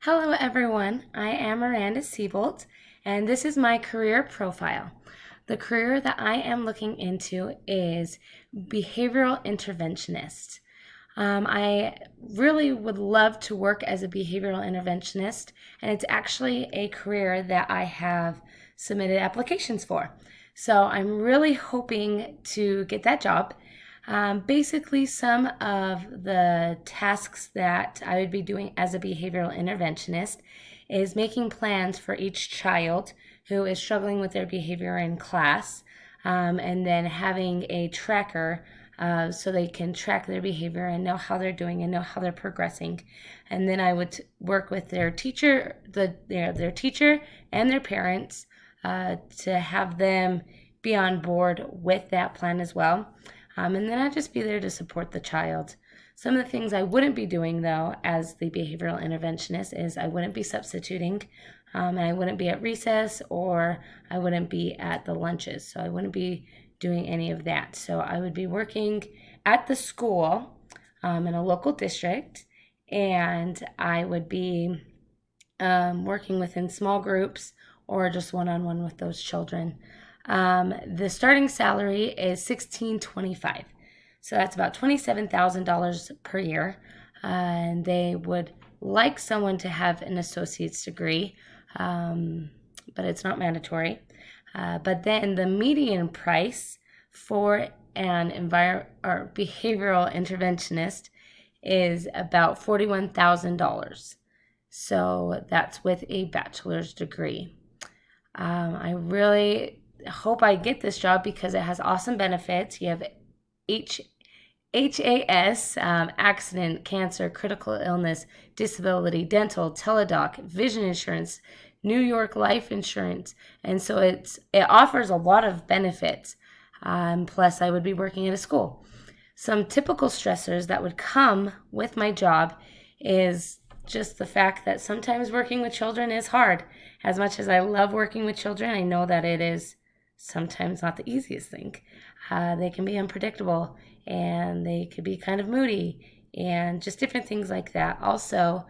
Hello, everyone. I am Miranda Siebold, and this is my career profile. The career that I am looking into is behavioral interventionist. I really would love to work as a behavioral interventionist, and it's actually a career that I have submitted applications for. So I'm really hoping to get that job. Basically, some of the tasks that I would be doing as a behavioral interventionist is making plans for each child who is struggling with their behavior in class, and then having a tracker so they can track their behavior and know how they're doing and know how they're progressing. And then I would work with their teacher, their teacher and their parents to have them be on board with that plan as well. And then I'd just be there to support the child. Some of the things I wouldn't be doing, though, as the behavioral interventionist is I wouldn't be substituting, and I wouldn't be at recess, or I wouldn't be at the lunches. So I wouldn't be doing any of that. So I would be working at the school in a local district, and I would be working within small groups or just one-on-one with those children. The starting salary is $16.25, so that's about $27,000 per year. And they would like someone to have an associate's degree, but it's not mandatory. But then the median price for an behavioral interventionist is about $41,000. So that's with a bachelor's degree. I really hope I get this job because it has awesome benefits. You have HAS, accident, cancer, critical illness, disability, dental, teledoc, vision insurance, New York life insurance, and so it offers a lot of benefits. Plus, I would be working at a school. Some typical stressors that would come with my job is just the fact that sometimes working with children is hard. As much as I love working with children, I know that it is sometimes not the easiest thing. They can be unpredictable, and they could be kind of moody, and just different things like that. Also,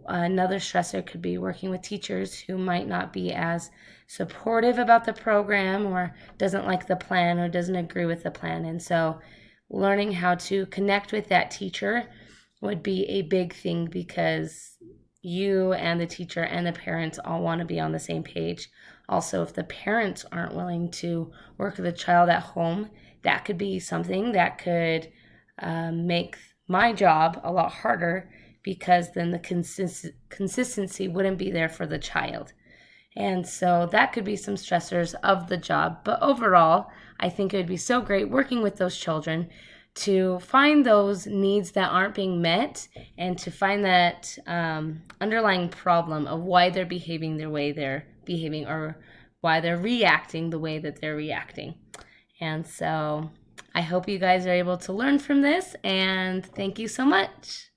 another stressor could be working with teachers who might not be as supportive about the program, or doesn't like the plan, or doesn't agree with the plan. And so learning how to connect with that teacher would be a big thing, because you and the teacher and the parents all want to be on the same page. Also, if the parents aren't willing to work with the child at home, that could be something that could make my job a lot harder, because then the consistency wouldn't be there for the child. And so that could be some stressors of the job. But overall, I think it would be so great working with those children to find those needs that aren't being met, and to find that underlying problem of why they're behaving the way they're behaving, or why they're reacting the way that they're reacting. And so I hope you guys are able to learn from this, and thank you so much.